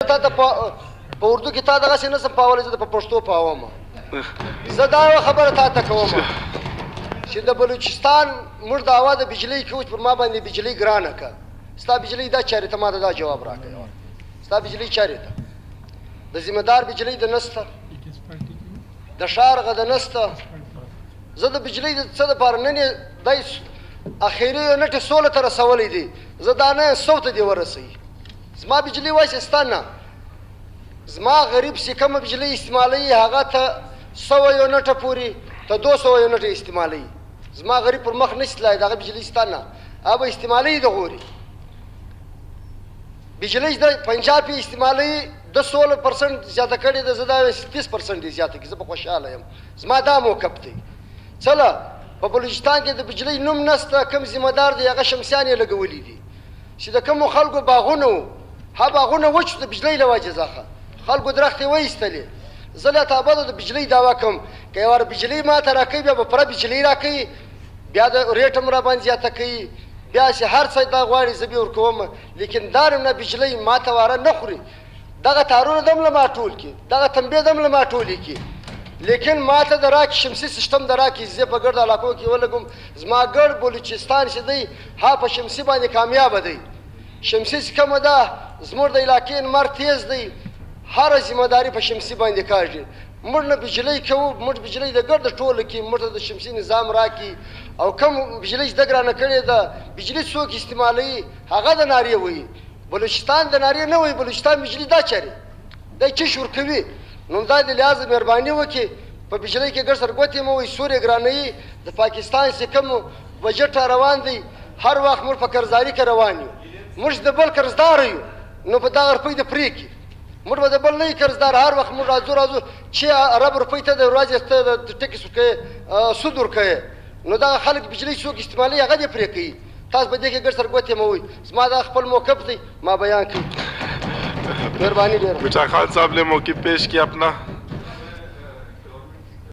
تا ته په اردو کې تا دغسې نه شم پاولی، زه د په پښتو پاوم. زه دا یوه خبره تا ته کوم چې د بلوچستان موږ دعوا د بجلۍ کوو چې پر ما باندې بجلۍ ګرانه که. ستا بجلۍ دا چارې ته ما ته دا جواب راکړی. ستا بجلۍ چارې ته د ذمهدار بجلۍ د نسته، د ښار غده نسته. زه د بجلۍ د څه دپاره نن یې دی اخري نټې سوله ته رسولی دی، زه دا نه یم 100 ته دې ورسوي. زما بجلۍ وایسې ستا نه، زما غریب چې کومه بجلۍ استعمالوي هغه ته 100 یو نټه پورې ته 200 یو نټه استعمالوي. زما غریب پر مخ نشي تللی، دغه بجلۍ ستا نه هغه به استعمالوي د غوري بجلۍ د پنجاب یې استعمالوي د 16% زیاته کړې ده، زه دا 30% یې زیاته کړي، زه به خوشحاله یم. زما دا موقف دی. څله په بلوچستان کې د بجلۍ نوم نسته، کوم ذمهدار دی هغه شمسیان یې لګولي دي چې د کومو خلکو باغونه وو، ها باغونه وچ د بجلۍ له وجې څخه خلکو درختې وایستلې. زه له تابعده د بجلۍ دعوا کوم که یوه بجلۍ ما ته راکوي بیا به پوره بجلۍ راکوي، بیا د ریټ هم راباندې زیاته کوي، بیا چې هر څه دا غواړي زه بیا ورکوم، لیکن دا نه بجلۍ ما ته واره نه خوري. دغه تارونه دم له ما ټول کړي، دغه تنبې دم له ما ټولې کړي، لیکن ما ته د راکې شمسي سیسټم د راکې زه په ګرد علاقو کې ولګم. زما ګرد بلوچستان چې دی ها په شمسي باندې کامیابه دی. شمسي چې کومه ده زموږ د علاقې لمر تیز دی، هره ذمهداري په شمسي باندې کاږي. موږ نه بجلۍ کوو، موږ بجلۍ د ګرده ټوله کې موږ ته د شمسي نظام راکړي، او کوم بجلۍ چې ده ګرانه کړې ده بجلۍ څوک استعمالوي هغه د نارې وایي. بلوچستان د نارې نه وایي، بلوچستان بجلۍ دا چارې دی چش ورکوي. نو دا د لحاظه مهرباني وکړي په بجلۍ کې ګر سر ګوتې مه وایي. سور یې ګرانوي، د پاکستان چې کوم بجټ روان دی هر وخت موږ په قرضداري کې روان یو. موږ د بل قرضدار یو، نو په دغه روپۍ د پرېږدي موږ به د بل نه یو قرضدار. هر وخت موږ راځو چې عرب روپۍ ته د ورځې ته د ټکس ورکوې سود ورکوې، نو دغه خلک بجلۍ څوک استعمالوي هغه دې پرې کوي. تاسو په دې کې ګر سر ګوتې مه وایي. زما دا خپل موقف دی، ما بیان کړي. مهرباني ډېره. मिठा खान साहब ने मौके पेश किया अपना